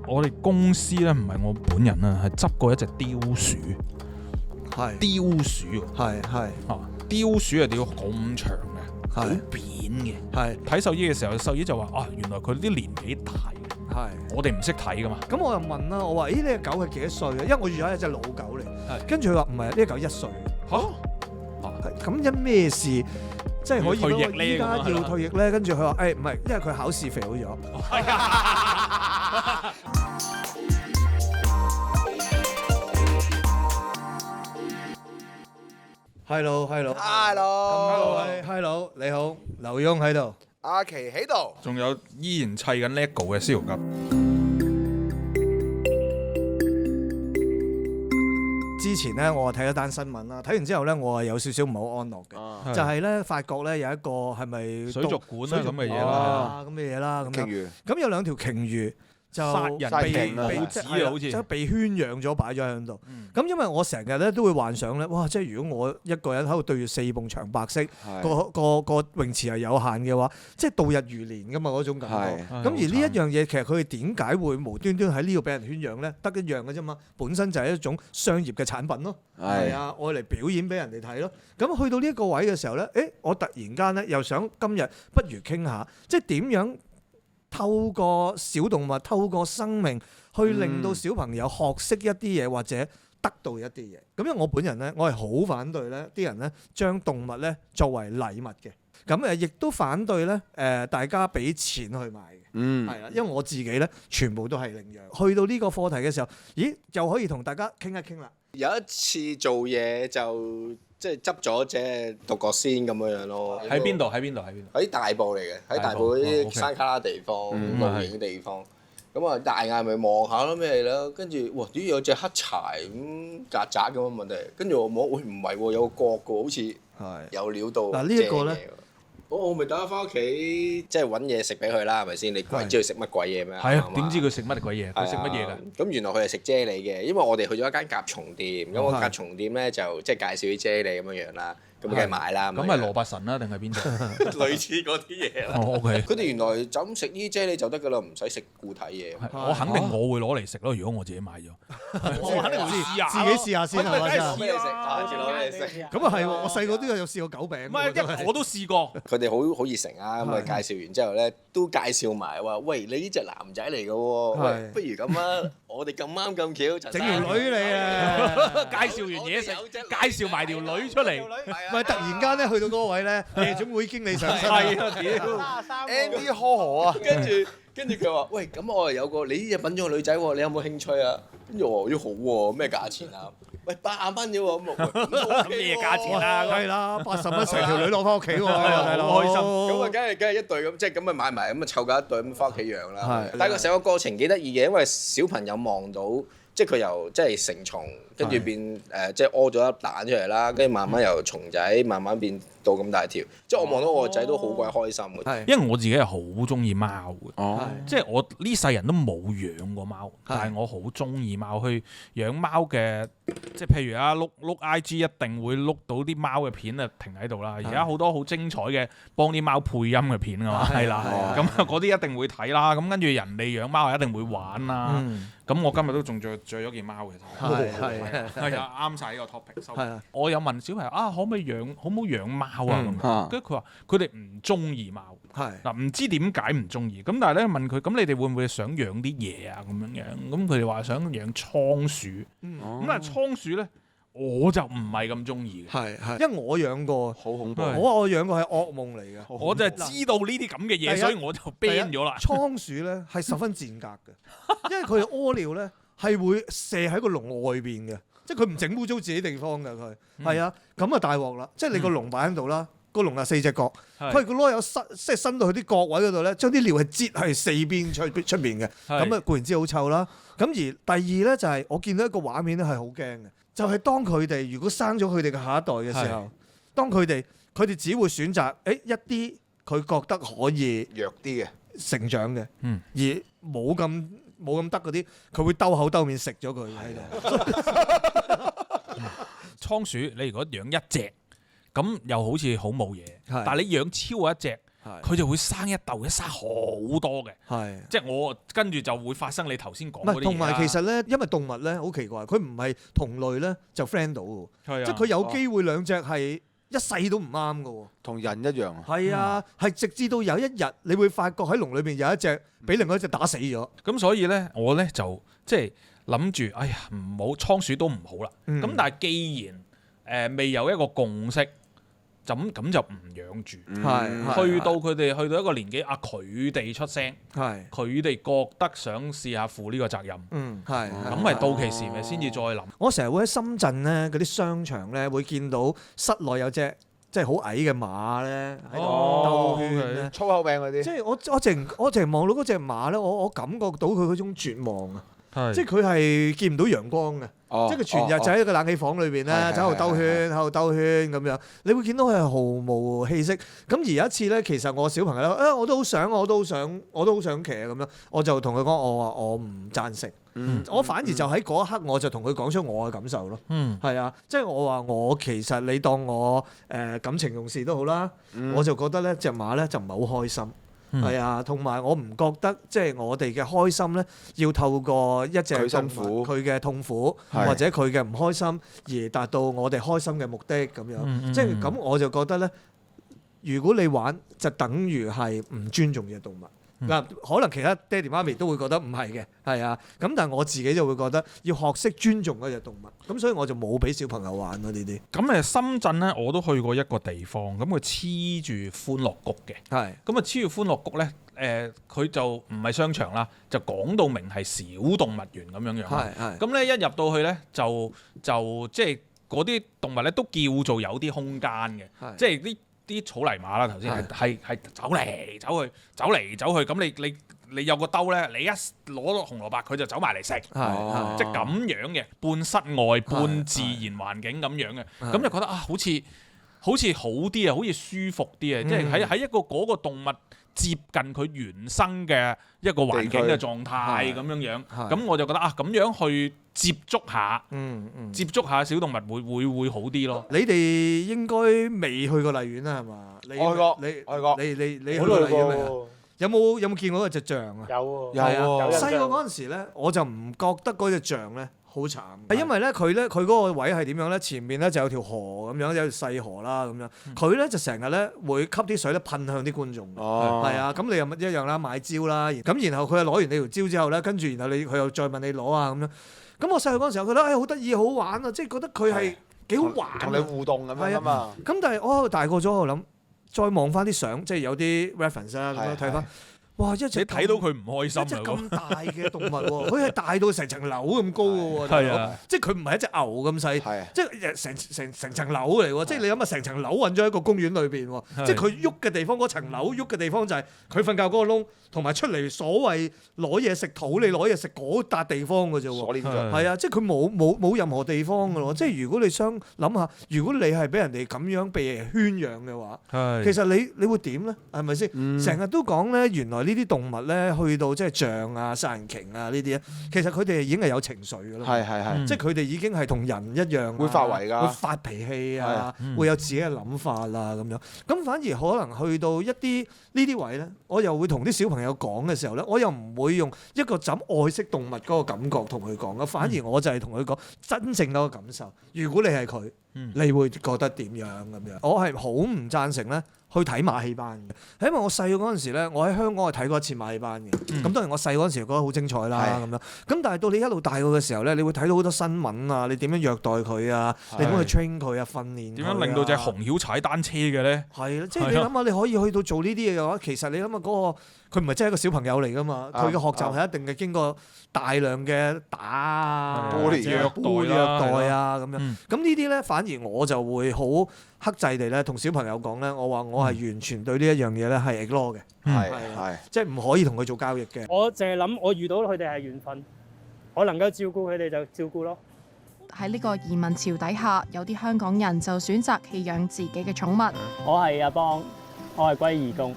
我哋公司咧唔係我本人啊，係執過一隻貂鼠。係貂鼠係貂鼠係屌咁長嘅，好扁嘅。係睇獸醫嘅時候，獸醫就話啊，原來佢啲年紀大，係。我哋唔識睇噶嘛。咁我又問啦，我話：咦，呢隻狗係幾多歲啊？因為我預咗係隻老狗嚟。係跟住佢話唔係，呢隻狗1歲。嚇係咁因咩事即係可以要退役呢依家咁啊要退役咧？跟住佢話：唔係，因為佢考試肥好咗。係啊！Hello，咁多位 Hello，你好，劉墉喺度。阿琪喺度，仲有依然砌緊 LEGO 嘅燒鴿。之前咧，我睇咗單新聞啦，睇完之後咧，我係有少少唔係好安樂嘅，就係咧法國咧有一個係咪水族館啊咁嘅嘢啦，啊咁嘅嘢啦，咁樣。魚咁有2條鯨魚就殺人被報紙啊好似即係被圈養咗擺咗喺度。咁因為我成日咧都會幻想咧，哇！即係如果我一個人喺度對住4埲牆白色，個泳池係有限嘅話，即係度日如年噶嘛嗰種感覺。咁而呢一樣嘢，其實佢哋點解會無端端喺呢度俾人圈養咧？得一樣嘅啫嘛，本身就係一種商業嘅產品咯。係啊，愛嚟表演俾人哋睇咯。咁去到呢一個位嘅時候咧，我突然間咧又想今日不如傾下，即係點樣透過小動物、透過生命去令到小朋友學識一啲嘢，或者得到一啲嘢。咁因為我本人咧，我係好反對咧啲人咧將動物咧作為禮物嘅。咁亦都反對咧大家俾錢去買嘅。係啦，因為我自己咧全部都係領養。去到呢個課題嘅時候，咦，就可以同大家傾一傾啦。有一次做嘢就即係執咗隻獨角仙咁樣咯。喺邊度？喺大埔嚟嘅，喺大埔嗰啲山卡拉地方、露營嘅地方。咁啊，大眼咪望下咯咩啦，跟住哇，點有隻黑柴咁曱甴咁嘅問題，跟住我摸，喂唔係喎，有個角嘅，好似有料到。嗱呢一個咧。我咪帶佢翻屋企，即係揾嘢食俾佢啦，係咪先？你鬼知佢食乜鬼嘢咩？係啊，點知佢食乜鬼嘢？佢食乜嘢㗎？咁原來佢係食啫喱嘅，因為我哋去咗一間甲蟲店，咁個甲蟲店咧就即係介紹啲啫喱咁樣樣啦，咁梗係買啦。咁係羅伯神啦，定係邊隻？類似嗰啲嘢啦。OK。佢哋原來就咁食呢啲啫喱就得㗎啦，唔使食固體嘢。我肯定我會攞嚟食咯，如果我自己買咗。我肯定會試下，自己試下先係嘛？攞俾你食，下次攞俾你食。咁啊係喎，我細個都有試過狗餅。唔係，我都試過。佢哋好熱誠啊，咁啊介紹完之後咧，都介紹埋話：喂，你呢隻男仔嚟㗎喎，喂，不如咁啊，我哋咁啱咁巧，整條女你啊！介紹完嘢食，介紹埋條女出嚟，唔係突然間咧去到嗰個位咧，夜總會經理上身。係啊，屌 Andy Hall 啊！跟住佢話：喂，咁我有個你呢隻品種嘅女仔喎，你有冇興趣啊？跟住我話：咦好喎，咩價錢啊？喂，80蚊啫喎，咁咩價錢啊？係啦，80蚊成條女攞翻屋企喎，大佬開心。咁啊，梗係一對咁，即係咁啊買埋咁啊湊夠一對咁翻屋企養啦。但係個成個過程幾得意嘅，因為小朋友望到。即係佢由即係成蟲，跟住變即係屙咗粒蛋出嚟啦，跟住慢慢由蟲仔慢慢變到咁大條。即係我望到我個仔都好鬼開心嘅。因為我自己係好中意貓嘅，即係我呢世人都冇養過貓，但係我好中意貓。去養貓嘅，即係譬如啊，碌 IG 一定會碌到啲貓嘅片啊，停喺度啦。而家好多好精彩嘅幫啲貓配音嘅片㗎嘛，係啦，咁嗰啲一定會睇啦。咁跟住人哋養貓係一定會玩啦。咁我今日都仲着咗件貓嘅，係啊，啱晒呢個 topic。我有問小朋友啊，可唔可以養，好唔好養貓啊？咁跟住佢話佢哋唔中意貓，嗱唔知點解唔中意。咁但係咧問佢，咁你哋會唔會想養啲嘢啊？咁樣樣，咁佢哋話想養倉鼠。咁但係倉鼠咧，我就唔係咁中意嘅。係，因為我養過，好恐怖。我養過係噩夢嚟嘅。我就係知道呢啲咁嘅嘢，所以我就 ban 咗啦。倉鼠咧係十分賤格嘅，因為佢屙尿咧係會射喺個籠外邊嘅，即係佢唔整污糟自己地方嘅佢。係啊，咁啊大鑊啦！即係你個籠擺喺度啦，個籠有4隻角，佢個籮柚即係伸到去啲角位嗰度咧，將啲尿係擠係4邊出邊嘅，咁啊固然之好臭啦。咁而第二咧就係我見到一個畫面咧係好驚嘅，就係當佢哋如果生咗佢哋嘅下一代嘅時候，當佢哋只會選擇一啲佢覺得可以弱啲嘅成長嘅，而冇咁得嗰啲，佢會兜口兜面食咗佢喺度。倉鼠你如果養一隻，咁又好似好冇嘢，但係你養超過一隻，佢就會生一竇，生好多嘅。係，即係我跟住就會發生你頭先講嗰啲嘢啦。同埋其實咧，因為動物咧好奇怪，佢唔係同類咧就 friend 到嘅，即係佢有機會兩隻係一世都唔啱嘅喎。同人一樣。係啊，係直至到有一日，你會發覺喺籠裏邊有一隻俾另外一隻打死咗。咁所以咧，我咧就即係諗住，哎呀，唔好倉鼠都唔好啦。咁但係既然未有一個共識。咁就唔養住，去到佢哋去到一個年紀，佢哋出聲，佢哋覺得想試下負呢個責任，咁咪到期時咪先至再諗。我成日會喺深圳咧嗰啲商場咧會見到室內有隻即係好矮嘅馬咧喺度兜圈咧，粗口餅嗰啲。即係我淨望到嗰隻馬咧，我感覺到佢嗰種絕望啊！即係佢係見唔到陽光嘅。即係佢全日就喺個冷氣房裏邊咧，喺度兜圈，喺度兜圈咁樣。你會見到佢係毫無氣息。咁而有一次咧，其實我小朋友咧，我都好想騎咁樣，我就同佢講，我話我唔贊成。我反而就喺嗰一刻，我就同佢講出我嘅感受咯。係啊，即係我話我其實你當我感情用事都好啦，我就覺得咧隻馬咧就唔係好開心。係啊，同埋我唔覺得即係我哋嘅開心咧，要透過一隻動物佢嘅痛苦或者佢嘅唔開心而達到我哋開心嘅目的咁樣。即係咁我就覺得咧，如果你玩就等於係唔尊重隻動物。嗱，可能其他爹哋媽咪都會覺得唔係嘅，係啊。咁但係我自己就會覺得要學識尊重嗰隻動物。咁所以我就冇俾小朋友玩咯呢啲。咁深圳咧我都去過一個地方，咁佢黐住歡樂谷嘅。係。咁黐住歡樂谷咧，佢就唔係商場啦，就講到明係小動物園咁樣樣。係。咁咧一入到去咧就即係嗰啲動物咧都叫做有啲空間嘅，即係啲草泥馬啦，頭先係走嚟走去，走嚟走去，咁你有個兜咧，你一攞到紅蘿蔔，佢就走埋嚟食，即係咁樣嘅，半室外半自然環境咁樣嘅，咁就覺得好似好啲啊，好似舒服啲啊，即係喺一個嗰個動物接近佢原生嘅一個環境嘅狀態咁樣，咁我就覺得咁樣去接觸下小動物會好啲咯。你哋應該未去過荔園啦，係嘛？去過，你去過荔園未啊？有冇見過嗰隻象啊？有細個嗰陣時咧，我就唔覺得嗰隻象咧好慘，係因為咧佢嗰個位係點樣咧？前面咧就有條河咁樣，有條細河啦咁樣。佢咧就成日咧會吸啲水咧噴向啲觀眾。係啊，咁你又一樣啦，買蕉啦。咁然後佢又攞完你條蕉之後咧，跟住然後佢又再問你攞啊咁樣。咁我細個嗰陣時候覺得好得意好玩啊，即係覺得佢係幾好玩，同你互動咁樣啊嘛。咁但係我大個咗我諗，再望翻啲相，即係有啲 reference 啦咁樣睇翻。哇！一隻你睇到佢唔開心啊！一隻咁大嘅動物喎，佢係大到成層樓咁高嘅喎，係啊！即係佢唔係一隻牛咁細，即係成層樓嚟喎。即係你諗下，成層樓揾咗喺個公園裏邊喎，即係佢喐嘅地方，嗰層樓喐嘅地方就係佢瞓覺嗰個窿，同埋出嚟所謂攞嘢食土，你攞嘢食嗰笪地方嘅啫喎。係啊，即係佢冇任何地方嘅咯。即係如果你想諗下，如果你係俾人哋咁樣被圈養嘅話，其實你會點咧？係咪先？成日都講咧，原來呢啲動物咧，去到即係象啊、殺人鯨啊呢啲咧，其實佢哋已經係有情緒㗎啦。係，即係佢哋已經係同人一樣，會發圍㗎，會發脾氣啊，會有自己嘅諗法啦咁樣。咁反而可能去到一啲呢啲位咧，我又會同啲小朋友講嘅時候咧，我又唔會用一個怎愛惜動物嗰個感覺同佢講嘅，反而我就係同佢講真正嗰個感受。如果你係佢，你會覺得點樣咁樣？我係好唔贊成咧。去睇馬戲班嘅，因為我細個嗰陣時咧，我喺香港係睇過一次馬戲班嘅。咁當然我細個嗰陣時覺得好精彩啦咁樣。咁但係到你一路大個嘅時候咧，你會睇到好多新聞啊，你點樣虐待佢啊，你點樣去 train 佢啊，訓練點樣令到隻熊曉踩單車嘅咧？係啦，即係你諗下，你可以去到做呢啲嘢嘅話，其實你諗下嗰個佢唔係真係一個小朋友嚟㗎嘛，佢嘅學習係一定係經過大量嘅打啊、虐待啊咁樣。咁呢啲咧反而我就會好克制地咧同小朋友講咧，我話我係完全對呢一樣嘢咧係 ignore 嘅，係即係唔可以同佢做交易嘅。我淨係諗我遇到佢哋係緣分，我能夠照顧佢哋就照顧咯。喺呢個移民潮底下，有啲香港人就選擇棄養自己嘅寵物。我係阿邦，我係歸義工。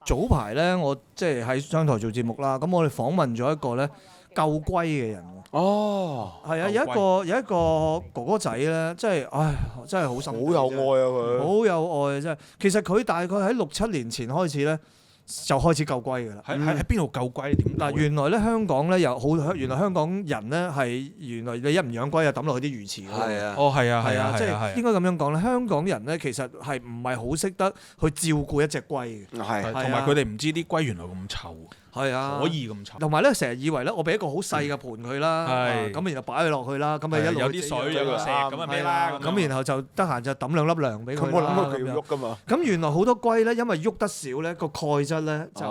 早排咧，我即係喺商台做節目啦，咁我哋訪問咗一個咧救龜嘅人。哦，係啊，有一個哥哥仔咧，真係好心，好有愛啊佢，好有愛啊真係。其實佢大概喺6-7年前開始咧，就開始救龜㗎啦。喺邊度救龜？點嗱，原來咧香港咧原來香港人咧係原來你一唔養龜就抌落去啲魚池㗎。係啊，哦，係啊，係啊，即係係應該咁樣講咧。香港人咧其實係唔係好識得去照顧一隻龜嘅？係同埋佢哋唔知啲龜原來咁臭，係啊，可以咁臭。同埋咧，成日以為咧，我俾一個好細嘅盤佢啦，係咁然後擺佢落去啦，咁咪一路有啲水有個石咁啊咩啦，咁然後就得閒就抌2粒糧俾佢啦。我諗佢要喐㗎嘛。咁原來好多龜咧，因為喐得少咧，個鈣質咧就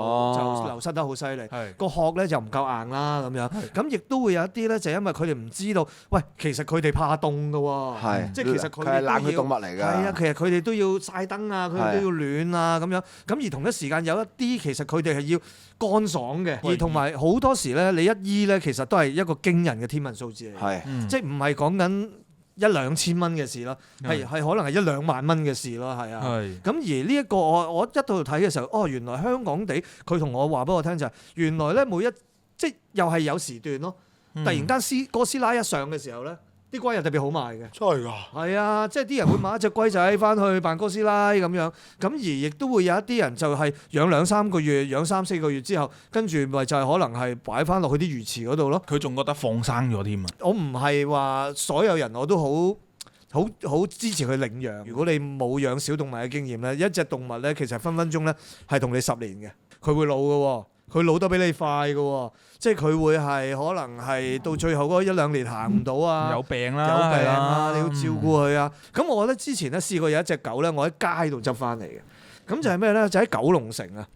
流失得好犀利，個殼咧就唔夠硬啦咁樣。咁亦都會有一啲咧，就因為佢哋唔知道，喂，其實佢哋怕凍㗎喎，即係其實佢係冷血動物嚟㗎。係啊，其實佢哋都要曬燈啊，佢哋都要暖啊咁樣。咁而同一時間有一啲其實佢哋係要乾爽嘅，而同埋好多時咧，你一醫咧，其實都係一個驚人嘅天文數字嚟，係，即係唔係講緊1-2千蚊嘅事咯，係可能係1-2萬蚊嘅事咯，係啊。咁而呢一個我一度睇嘅時候，原來香港地佢同我話俾我聽就係原來咧即係又係有時段咯，突然間哥斯拉一上嘅時候咧。啲龜又特別好賣嘅，真係㗎。係啊，即係啲人會買一隻龜仔翻去扮哥斯拉咁樣，咁而亦都會有一啲人就係養2-3個月，養3-4個月之後，跟住咪就係可能係擺翻落去啲魚池嗰度咯。佢仲覺得放生咗添啊！我唔係話所有人我都好支持佢領養。如果你冇養小動物嘅經驗咧，一隻動物咧其實分分鐘咧係同你10年嘅，佢會老嘅喎。佢老得比你快嘅喎，即係佢會係可能係到最後嗰1-2年行唔到啊，有病啦，你要照顧佢啊。咁我覺得之前咧試過有一隻狗咧，我喺街度執翻嚟嘅，咁就係咩咧？就喺九龍城啊。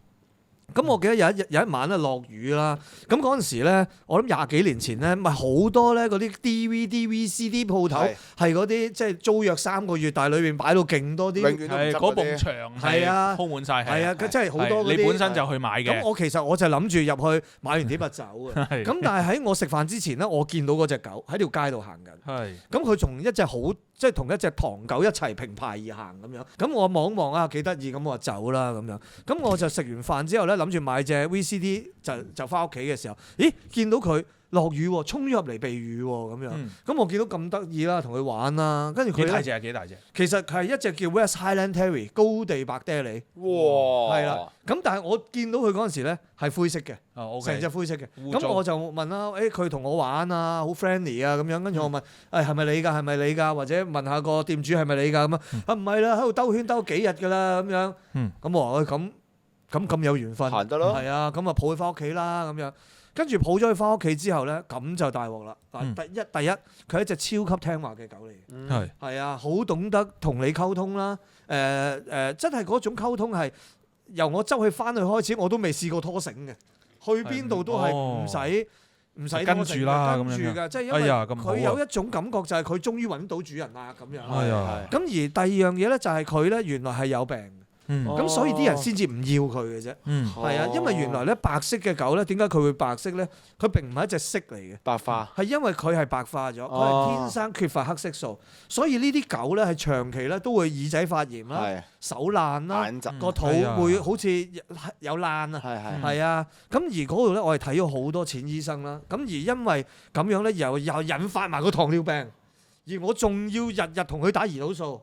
咁我記得有一晚咧落雨啦，咁嗰陣時咧，我諗20幾年前咧，咪好多咧嗰啲 DVD、VCD 鋪頭係嗰啲即係租約3個月，但係裏邊擺到勁多啲，係嗰埲牆係啊鋪滿晒，係啊，佢真係好多嗰啲。你本身就去買嘅。咁其實我就諗住入去買完碟咪走嘅。咁但係喺我食飯之前咧，我見到嗰隻狗喺條街度行緊。係。咁佢同一隻即係同一隻唐狗一齊平排而行咁樣。咁我望一望啊，幾得意，咁我就走啦咁樣。咁我就食完飯之後咧，諗住買隻 VCD 就翻屋企嘅時候，咦，見到佢落雨喎，衝咗入嚟避雨喎咁樣。咁我見到咁得意啦，同佢玩啦，跟住佢幾大隻？其實係一隻叫 West Highland Terrier 高地白爹利。哇！係啦，咁但係我見到佢嗰陣時咧係灰色嘅，成隻灰色嘅。咁我就問啦，佢同我玩啊，好 friendly 啊咁樣。跟住我問，係咪你㗎？係咪你㗎？或者問下個店主係咪你㗎咁啊？唔係啦，喺度兜圈兜幾日㗎啦咁樣。咁我話咁有緣分，行得咯。係啊，咁啊抱佢翻屋企啦咁樣。跟住抱咗佢翻屋企之後咧，咁就大鑊啦。第一，佢係一隻超級聽話嘅狗嚟嘅，係啊，好懂得同你溝通啦。真係嗰種溝通係由我執佢翻去開始，我都未試過拖繩嘅，去邊度都係唔使跟住啦咁樣㗎，即係因為佢有一種感覺就係佢終於揾到主人啦咁樣。咁而第二樣嘢咧就係佢咧原來係有病。咁所以啲人先至唔要佢嘅啫，係啊，因為原來咧白色嘅狗咧，點解佢會白色咧？佢並唔係一隻色嚟嘅，白化係因為佢係白化咗，佢係天生缺乏黑色素，所以呢啲狗咧係長期咧都會耳仔發炎啦、手爛啦、個肚會好似有爛啊，係啊，咁而嗰度咧我係睇咗好多錢醫生啦，咁而因為咁樣咧又引發埋個糖尿病，而我仲要日日同佢打胰島素。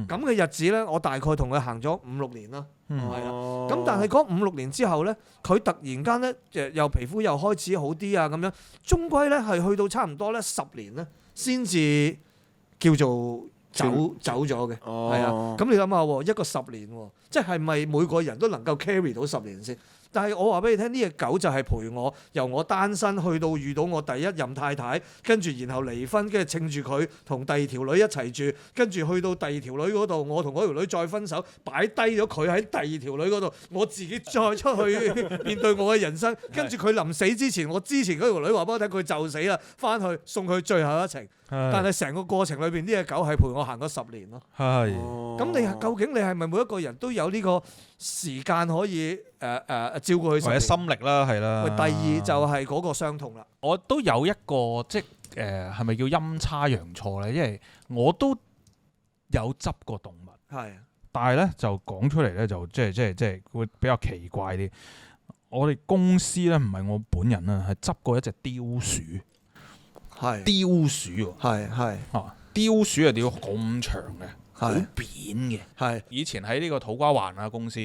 咁嘅日子咧，我大概同佢行咗5-6年啦，係啦。咁但係嗰5-6年之後咧，佢突然間咧，又皮膚又開始好啲啊，咁樣，終歸咧係去到差唔多咧10年咧，先至叫做走咗嘅，係啊。咁你諗下喎，一個10年喎，即係咪每個人都能夠 carry 到10年先？但係我話俾你聽，呢隻狗就係陪我由我單身去到遇到我第一任太太，跟住然後離婚，跟住趁住佢同第2條女一齊住，跟住去到第2條女嗰度，我同嗰條女再分手，擺低咗佢喺第2條女嗰度，我自己再出去面對我嘅人生。跟住佢臨死之前，我之前嗰條女話俾我聽，佢就死啦，翻去送佢最後一程。但係成個過程裏邊，呢隻狗係陪我行咗10年咯。係。咁你究竟你係咪每一個人都有呢個時間可以照顧佢？或者心力啦，係啦。第二就係嗰個傷痛啦。我都有一個即係係咪叫陰差陽錯咧？因為我都有執過動物，係。但係咧就講出嚟咧就即係會比較奇怪啲。我哋公司咧唔係我本人啊，係執過一隻貂鼠。雕鼠喎，係雕鼠係雕咁長嘅，好係扁嘅。係以前喺呢個土瓜灣啊公司，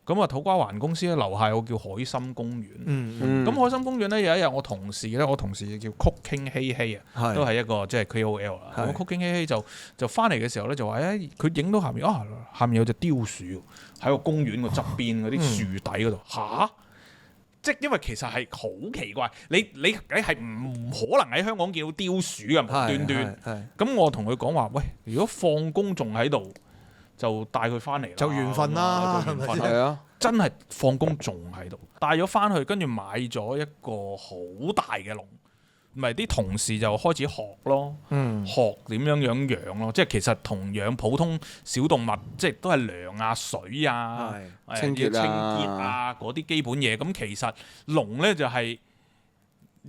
咁啊土瓜灣公司咧樓下有個叫海心公園。咁海心公園咧有一日我同事叫曲傾希希啊，都係一個即係 KOL 啦。咁曲傾希希就翻嚟嘅時候咧就話佢影到下面有隻雕鼠喺個公園個側邊嗰啲樹底嗰度嚇。即係因為其實係好奇怪，你係唔可能喺香港見到雕鼠嘅無端端。咁我同佢講話，喂，如果放工仲喺度，就帶佢翻嚟啦。就緣分啦，係咪先？係啊，真係放工仲喺度，帶咗翻去，跟住買咗一個好大嘅籠。唔係啲同事就開始學咯，學點樣養咯，即係其實同養普通小動物，即係都係糧啊、水啊、清潔啊嗰啲基本嘢。咁其實籠咧就係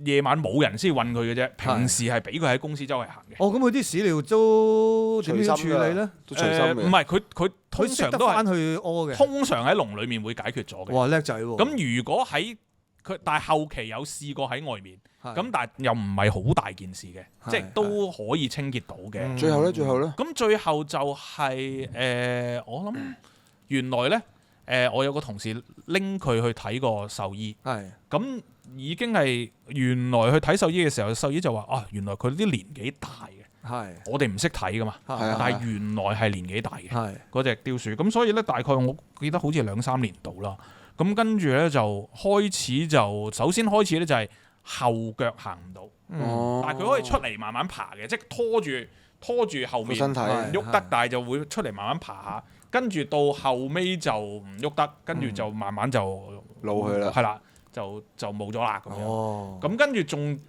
夜晚冇人先韞佢嘅啫，平時係俾佢喺公司周圍行嘅。咁佢啲屎尿都點樣處理咧？都隨心嘅。唔係佢通常都係翻去屙嘅。通常喺籠裡面會解決咗嘅。哇，叻仔喎！咁如果喺佢，但係後期有試過喺外面。咁但係又唔係好大件事嘅，即係都可以清潔到嘅。最後咧，咁最後就係我諗原來咧我有個同事拎佢去睇個獸醫，咁已經係原來去睇獸醫嘅時候，獸醫就話原來佢啲年紀大嘅，我哋唔識睇噶嘛，但係原來係年紀大嘅嗰隻雕鼠，咁所以咧大概我記得好似2-3年度啦，咁跟住咧就首先開始咧就係。後腳行唔到，但係佢可以出嚟慢慢爬嘅，即係拖住後面身體喐得，但係就會出嚟慢慢爬下，跟住到後尾就唔喐得，跟住就慢慢就老去啦，係啦，就冇咗啦咁樣。咁跟住仲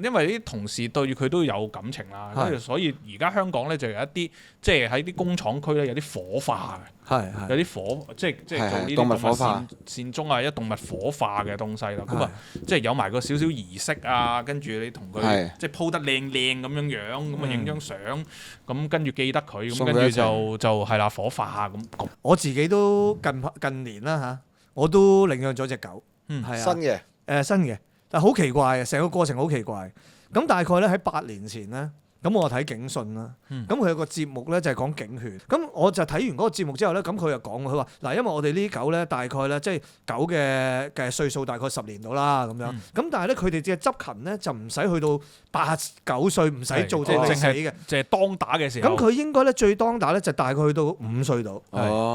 因為啲同事對佢都有感情啦，跟住所以而家香港咧就有一啲即係喺啲工廠區咧有啲火化嘅，有啲火即係做呢啲動物火化善終啊，一動物火化嘅東西啦。咁啊，即係有埋個少少儀式啊，跟住你同佢即係鋪得靚咁樣，咁啊影張相，咁跟住記得佢，咁跟住就係啦火化咁。我自己都近年啦嚇，我都領養咗隻狗，係啊，新嘅。但係好奇怪嘅，成個過程好奇怪。咁大概咧喺8年前咧，咁我睇警訊啦。咁佢有個節目咧就係講警犬。咁我就睇完嗰個節目之後咧，咁佢就講佢話嗱，因為我哋呢啲狗咧大概咧即係狗嘅歲數大概10年到啦咁樣。咁但係咧佢哋嘅執勤咧就唔使去到8-9歲，唔使做即係死嘅，淨係當打嘅時候。咁佢應該咧最當打咧就大概去到5歲度，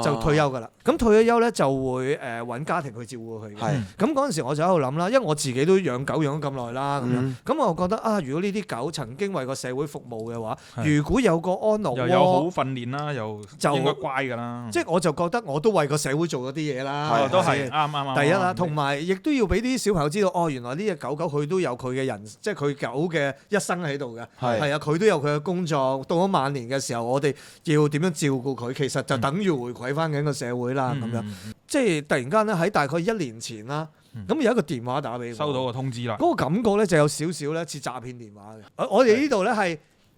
就退休㗎啦。咁退咗休咧就會揾家庭去照顧佢嘅。咁嗰陣時我就喺度諗啦，因為我自己都養狗養咗咁耐啦，咁樣。咁我覺得如果呢啲狗曾經為個社會服務嘅話，如果有個安樂窩，又有好訓練啦，又應該乖㗎啦。即係我就覺得我都為個社會做咗啲嘢啦。都係啱。第一啦，同埋亦都要俾啲小朋友知道，原來呢隻狗佢都有佢嘅人，即係佢狗嘅一生喺度嘅。係啊，佢都有佢嘅工作。到咗晚年嘅時候，我哋要點樣照顧佢，其實就等於回饋翻緊個社會啦。咁樣即係突然間咧，喺大概1年前啦，咁有一個電話打俾我，收到個通知啦。嗰個感覺咧就有少少咧似詐騙電話嘅。我哋呢度咧係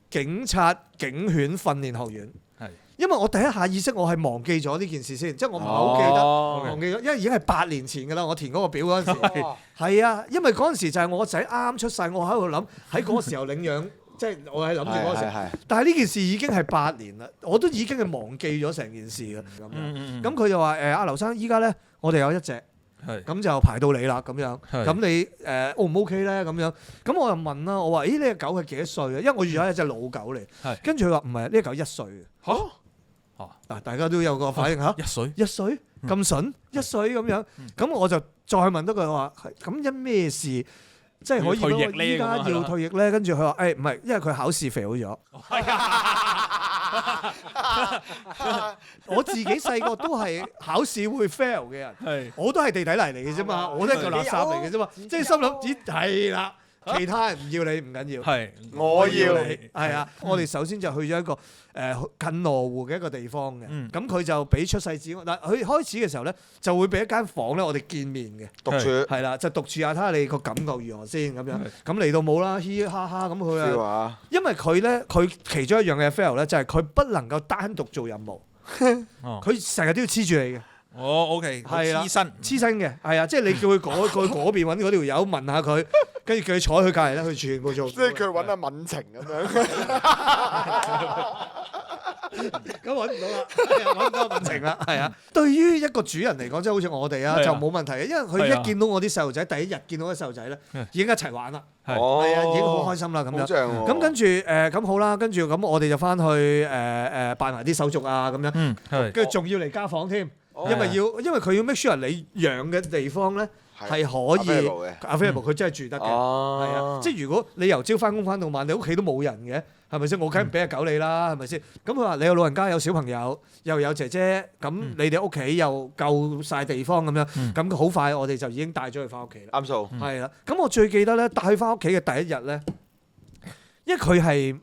警察警犬訓練學院。因為我第一下意識我係忘記咗呢件事先，即係我唔係好記得忘記咗，因為已經係8年前㗎啦。我填嗰個表嗰陣時係啊，因為嗰陣時就係我仔啱啱出世，我喺度諗喺嗰個時候領養，即係我係諗住嗰個時候。但係呢件事已經係8年啦，我都已經係忘記咗成件事㗎咁樣。咁佢就話阿劉生，依家咧我哋有一隻，咁就排到你啦咁樣。咁你O 唔 OK 咧咁樣？咁我又問啦，我話呢隻狗係幾多歲啊？因為我預咗係隻老狗嚟。跟住佢話唔係，呢隻狗1歲嘅。嗱，大家都有個反應嚇，1歲咁筍，1歲咁樣，咁我就再問多佢話，咁因咩事即係可以依家要退役咧？跟住佢話唔係，因為佢考試 fail 咗。我自己細個都係考試會 fail 嘅人，我都係地底泥嚟嘅啫嘛，我都係嚿垃圾嚟嘅啫嘛，即係心諗咦係啦。其他人唔要你唔緊要，我要你。係啊，我哋首先就去咗一個近羅湖嘅一個地方嘅，咁佢就俾出世紙。嗱，佢開始嘅時候咧，就會俾一間房咧，我哋見面嘅，獨處係啦，就獨處下睇下你個感覺如何先咁樣。咁嚟到冇啦，嘻嘻哈哈咁佢啊，因為佢咧，佢其中一樣嘅 fail 咧，就係佢不能夠單獨做任務，佢成日都要黐住你嘅。OK，係啦，黐身嘅，係啊，即係你叫佢嗰邊揾嗰條友問下佢，跟住叫佢坐喺佢隔離咧，佢全部做。即係佢揾阿敏情咁樣。咁揾唔到啦，揾唔到民情啦，係啊。對於一個主人嚟講，即係好似我哋啊，就冇問題嘅，因為佢一見到我啲細路仔，第一日見到啲細路仔咧，已經一齊玩啦，係啊，已經好開心啦咁樣。咁跟住咁好啦，跟住咁我哋就翻去辦埋啲手續啊咁樣，跟住仲要嚟家訪添，因為佢要 make sure 你養嘅地方咧。係可以 available 佢真係住得嘅，係啊，即係如果你由朝翻工翻到晚，你屋企都冇人嘅，係咪先？我梗唔俾隻狗你啦，係咪先？咁佢話你有老人家有小朋友，又有姐姐，咁你哋屋企又夠晒地方咁樣，咁好快我哋就已經帶咗佢翻屋企啦。啱數。係啦，咁我最記得咧帶佢翻屋企嘅第一日咧，因為佢係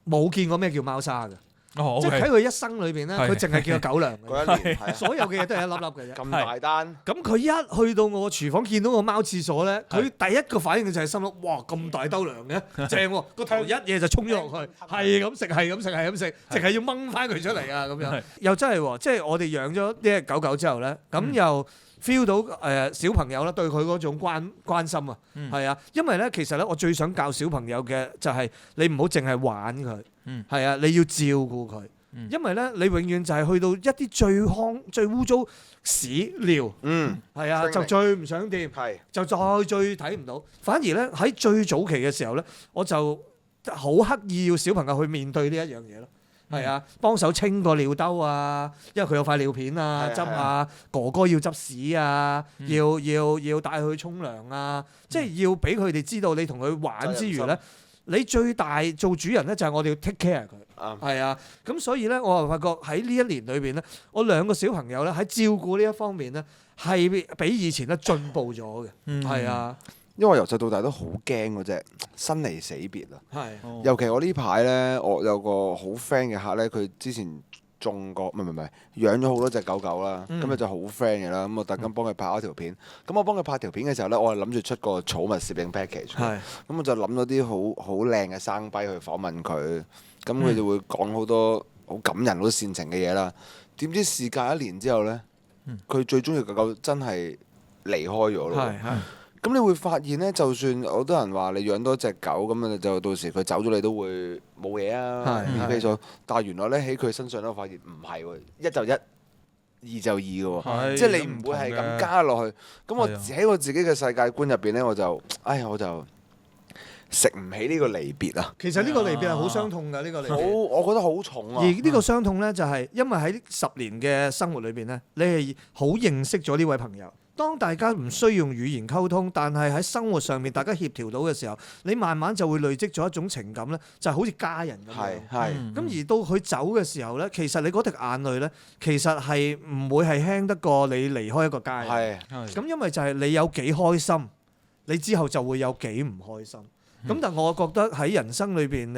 冇見過咩叫貓砂嘅。即係喺佢一生裏邊咧，佢淨係見過狗糧嘅，所有嘅嘢都係一粒粒嘅啫。咁大單。咁佢一去到我廚房見到個貓廁所咧，佢第一個反應就係心諗：哇，咁大兜糧嘅，正喎！個頭一嘢就衝咗落去，係咁食，係咁食，係咁食，淨係要掹翻佢出嚟啊！咁樣又真係喎，即係我哋養咗呢隻狗狗之後咧，咁又 feel 到小朋友啦對佢嗰種關心啊，係啊，因為咧其實咧我最想教小朋友嘅就係你唔好淨係玩佢。係啊，你要照顧佢，因為咧，你永遠就係去到一啲最污糟屎尿，係啊，就最唔想掂，就最睇唔到。反而咧喺最早期嘅時候咧，我就好刻意要小朋友去面對呢一樣嘢咯。係啊，幫手清個尿兜啊，因為佢有塊尿片啊，執啊，哥哥要執屎啊，要帶佢去沖涼啊，即係要俾佢哋知道你同佢玩之餘咧。你最大做主人咧，就係我哋要 take care 佢，係啊，咁所以咧，我就發覺喺呢一年裏邊咧，我兩個小朋友咧喺照顧呢一方面咧，係比以前咧進步咗嘅，係啊，因為我由細到大都好驚嗰隻生離死別啊，係，尤其我呢排咧，我有個好 friend 嘅客咧，佢之前種過，唔係養咗好多隻狗狗啦，咁咧就好 friend 嘅啦，咁我特登幫佢拍咗條片，咁我幫佢拍條片嘅時候咧，我係諗住出個寵物攝影 package，咁我就諗咗啲好靚嘅生坯去訪問佢，咁佢就會講好多好感人、好煽情嘅嘢啦。點知事隔1年之後咧，佢最中意嘅狗真係離開咗咯。咁你會發現咧，就算好多人話你養多隻狗咁啊，就到時佢走咗你都會冇嘢啊，免飛咗。但係原來咧喺佢身上咧，我發現唔係喎，一就一，二就二嘅喎，即係你唔會係咁加落去。咁我喺我自己嘅世界觀入邊咧，我就食唔起呢個離別啊。其實呢個離別係好傷痛㗎，呢個離別。我覺得好重啊。而呢個傷痛咧，就係因為喺10年嘅生活裏邊咧，你係好認識咗呢位朋友。當大家唔需要用語言溝通，但係喺生活上面大家協調到嘅時候，你慢慢就會累積咗一種情感咧，就係好似家人咁樣。咁而到佢走嘅時候咧，其實你嗰滴眼淚咧，其實係唔會係輕得過你離開一個家人。咁因為就係你有幾開心，你之後就會有幾唔開心。咁但我覺得喺人生裏邊，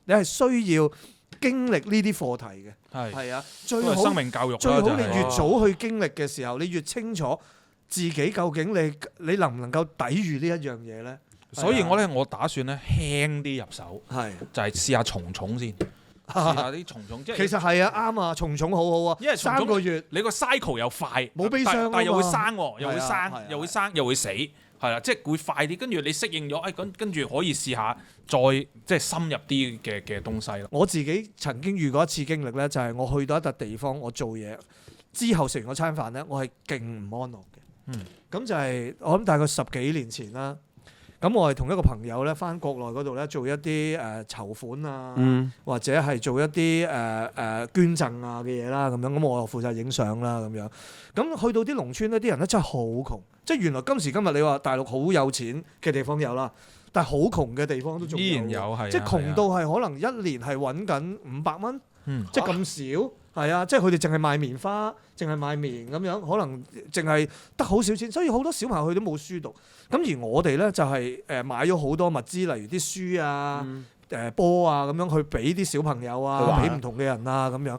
你係需要經歷呢啲課題嘅，係啊，最好生命教育，最好你越早去經歷嘅時候，你越清楚自己究竟你能唔能夠抵禦呢一樣嘢咧？所以我打算咧輕啲入手，就係試下蟲蟲先，試下啲蟲蟲。其實係啊，啱啊，蟲蟲好好啊，因為3個月你個 cycle 又快，冇悲傷，但係又會生，又會生，又會死。係啦，即係會快啲，跟住你適應咗，跟住可以試下再即係深入啲嘅東西咯。我自己曾經遇過一次經歷咧，就係我去到一笪地方，我做嘢之後食完嗰餐飯咧，我係勁唔安樂嘅。咁就係我諗大概10幾年前啦。咁我係同一個朋友咧，返國內嗰度咧做一啲籌款啊，或者係做一啲捐贈啊嘅嘢啦，咁樣咁我又負責影相啦，咁樣。咁去到啲農村咧，啲人咧真係好窮，即係原來今時今日你話大陸好有錢嘅地方有啦，但係好窮嘅地方都仲依然有，係即係窮到係可能一年係揾緊500蚊，即係咁少。係啊，即係佢哋淨係賣棉花，淨係賣棉咁樣，可能淨係得好少錢，所以好多小朋友佢都冇書讀。咁而我哋咧就係買咗好多物資，例如啲書啊、波啊咁樣去俾啲小朋友啊，俾唔同嘅人啊咁樣。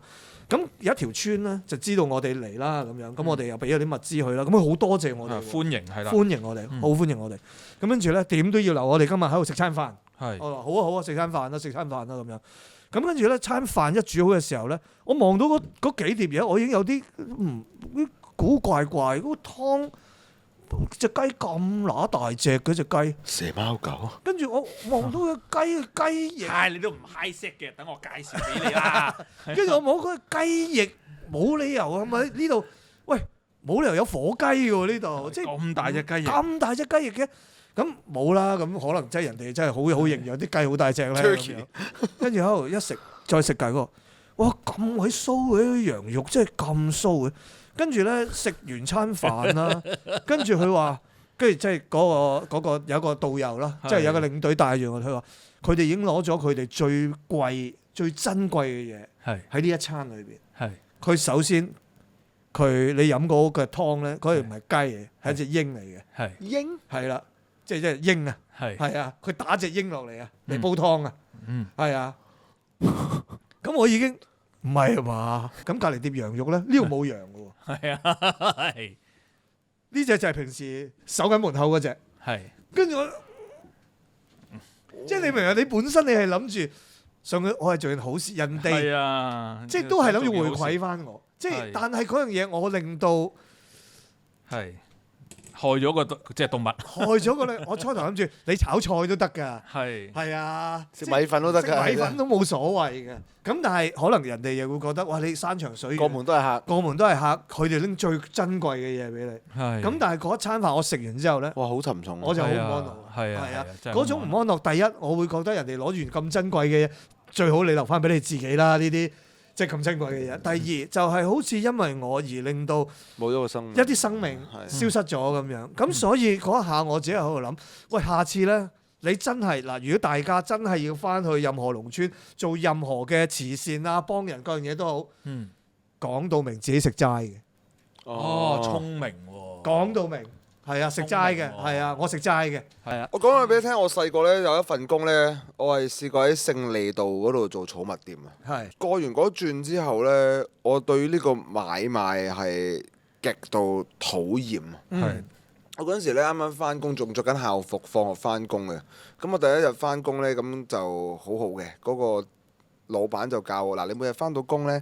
咁有一條村咧就知道我哋嚟啦咁樣，咁我哋又俾咗啲物資佢啦。咁佢好多謝我哋，歡迎係啦，歡迎我哋，好歡迎我哋。咁跟住咧點都要留我哋今日喺度食餐飯。我話好啊好啊，食餐飯啦，食餐飯啦咁樣。咁跟住咧，餐飯一煮好嘅時候咧，我望到嗰幾碟嘢，我已經有啲古怪怪，嗰個湯隻雞咁乸大隻嘅隻雞，蛇貓狗。跟住我望到個雞翼，係你都唔 high set 嘅，等我介紹俾你啦。跟住我望嗰個雞翼，冇理由係咪呢度？喂，冇理由有火雞喎呢度，即係咁大隻雞翼，咁大隻雞翼嘅，咁冇啦，咁可能真係人哋真係好營養，啲雞好大隻咧。Turkey 跟住喺度一食，再食計嗰個，哇咁鬼騷嘅啲羊肉，真係咁騷嘅。跟住咧食完餐飯啦，跟住佢話，跟住即係嗰個有個導遊啦，即係有個領隊帶住我，佢話佢哋已經攞咗佢哋最貴、最珍貴嘅嘢係喺呢一餐裏邊。係佢首先你飲嗰個湯咧，嗰條唔係雞嚟，係一隻鷹嚟嘅。係鷹係啦，即係鷹啊，係係啊，佢打隻鷹落嚟啊，嚟煲湯啊，嗯係啊。咁我已經唔係啊嘛，咁隔離碟羊肉咧，呢度冇羊嘅喎。係啊係呢隻就係平時守緊門口嗰隻，係跟住我，即係你明啊？你本身你係諗住上去，我係做件好事，人哋係啊，即係都係諗住回饋翻我，即係係但係嗰樣嘢我令到係害咗個即係動物，害咗個咧。我初頭諗住你炒菜都得㗎，係係啊，食米粉都得㗎，食米粉都冇所謂嘅。咁但係可能人哋又會覺得哇，你山長水遠，過門都係客。過門都係客，佢哋拎最珍貴嘅嘢俾你。係咁但係嗰一餐飯我食完之後咧，哇，好沉重啊！我就好唔安樂。係啊係啊，真係嗰種唔安樂。第一，我會覺得人哋攞完咁珍貴嘅嘢，最好你留翻俾你自己啦。呢啲即係咁珍貴嘅嘢。第二就係好似因為我而令到冇咗個生命，一啲生命消失咗咁樣。咁所以嗰一下我自己喺度諗，喂，下次咧你真係嗱，如果大家真係要翻去任何農村做任何嘅慈善啊、幫人各樣嘢都好，嗯講到明自己食齋嘅，哦聰明喎，講到明係啊，食齋嘅聰明喎係啊，我食齋嘅。係啊我講句俾你聽，我細個咧有一份工咧，我係試過喺勝利道嗰度做寵物店啊。係過完嗰轉之後咧，我對於呢個買賣係極度討厭啊。係我嗰陣時咧啱啱翻工，仲着緊校服放學翻工嘅。咁我第一日翻工咧，咁就好好嘅。嗰個老闆就教我嗱，你每日翻到工咧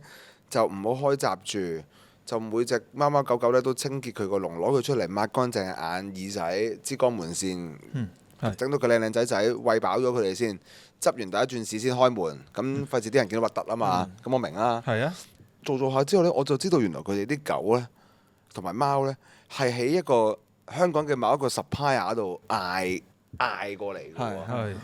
就唔好開閘住，就每隻貓貓狗狗咧都清潔佢個籠，攞佢出嚟抹乾淨眼、耳仔、支光門線，係整到佢靚靚仔仔，餵飽咗佢哋先，執完第一轉屎先開門。咁費事啲人見到核突啊嘛。咁我明啦。係啊做下之後咧，我就知道原來佢哋啲狗咧同埋貓咧係喺一個香港嘅某一個 supplier 度嗌過嚟嘅喎。係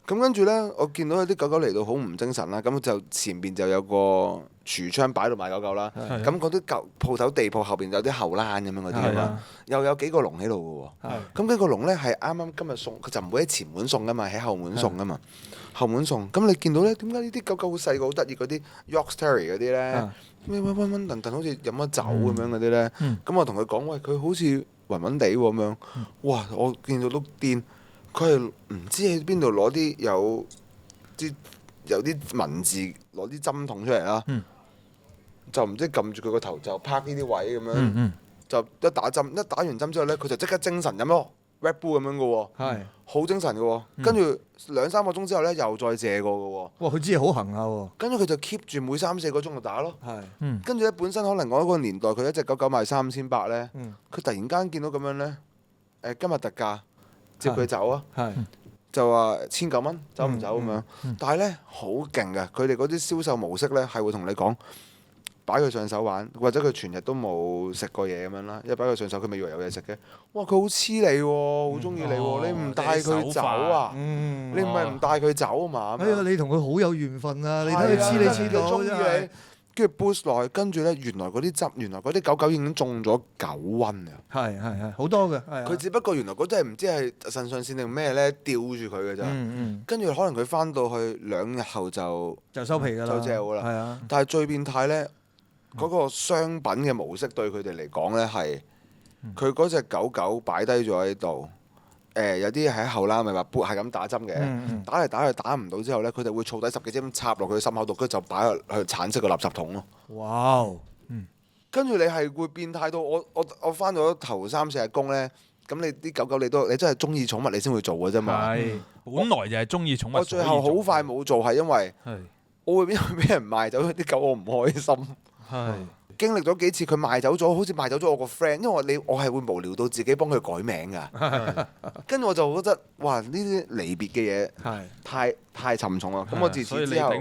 咁跟住咧，我見到有啲狗狗嚟到好唔精神啦，咁就前邊就有個櫥窗擺到賣狗狗啦。係咁嗰啲舊鋪頭地鋪後邊有啲後欄咁樣嗰啲啊嘛係啊，又有幾個籠喺度嘅喎。係咁幾個籠咧係啱啱今日送，佢就唔會喺前門送噶嘛，喺後門送噶嘛。後門送，咁你見到咧，點解呢啲狗狗好細個好得意嗰啲 Yorkshire Terrier 嗰啲咧，咩溫頓頓好似飲咗酒咁樣嗰啲咧？咁我同佢講，喂，佢好似暈暈地喎咁樣。哇！我見到都癲，佢係唔知喺邊度攞啲有啲文字攞啲針筒出嚟啦，就唔知撳住佢個頭就拍呢啲位咁樣，就一打完針之後咧，佢就即刻精神飲咗 Red Bull 咁樣嘅喎。係。好精神嘅喎，跟住2-3個鐘之後咧，又再借過嘅喎，哇！佢知係好行下喎。跟住佢就 keep 住每3-4個鐘就打咯。係。跟住咧，本身可能我嗰個年代佢一隻狗狗賣3800咧，佢突然間見到咁樣咧，今日特價接佢走啊，係。就話1900蚊走唔走咁樣。但係咧好勁嘅，佢哋嗰啲銷售模式咧係會同你講，擺佢上手玩，或者佢全日都冇食過嘢咁樣啦。一擺佢上手，佢咪以為有嘢食嘅。哇！佢好黐你喎，好中意你喎，你唔帶佢走啊？你唔係唔帶佢走啊嘛？哎呀，你同佢好有緣分啊！你睇佢黐你黐到中意真係你，跟住 boost 落去，跟住咧原來嗰啲狗狗已經中咗9瘟啊！係好多嘅。佢只不過原來嗰真係唔知係腎上腺定咩咧吊住佢嘅咋。跟住可能佢翻到去2日後就收皮㗎啦。就借㗎啦。係啊。但係最變態咧，嗰個商品嘅模式對佢哋嚟講咧係，佢嗰隻狗狗擺低咗喺度，有啲喺後欄咪話係咁打針嘅，打嚟打去打唔到之後咧，佢哋會儲底10幾針插落佢心口度，跟住就擺去橙色嘅垃圾桶咯。哇！跟住你係會變態到我翻咗頭3-4日工咧，咁你啲狗狗你真係中意寵物你先會做嘅啫嘛。係，本來就係中意寵物。我最後好快冇做係因為我會因為俾人賣走啲狗，我唔開心。係。經歷咗幾次佢賣走咗，好似賣走咗我個 friend，因為我係會無聊到自己幫佢改名㗎。跟住我就覺得哇，呢啲離別嘅嘢太沉重啦。咁我自此之後，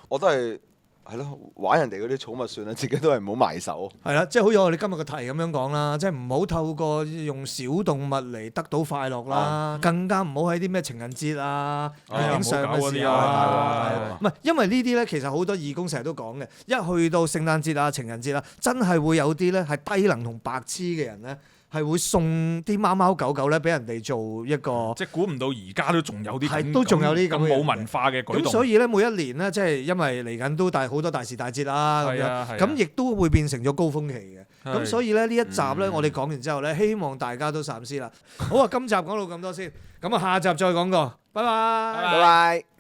我都係咯，玩人哋嗰啲寵物算啦，自己都係唔好埋手。係啦，即係好似我哋今日嘅題咁樣講啦，即係唔好透過用小動物嚟得到快樂啦，更加唔好喺啲咩情人節啊、影相嘅時候唔係，因為呢啲咧其實好多義工成日都講嘅，一去到聖誕節啊、情人節啊，真係會有啲咧係低能同白痴嘅人咧。係會送啲貓貓狗狗咧，俾人哋做一個，即係估唔到而家都仲有啲係都仲有啲咁冇文化嘅舉動。咁所以咧，每一年咧，即係因為嚟緊都好多大時大節啦，咁樣咁亦都會變成咗高峰期嘅。咁所以咧呢一集咧，我哋講完之後咧，希望大家都三思啦。好啊，今集講到咁多先，咁啊下集再講過，拜拜。拜拜。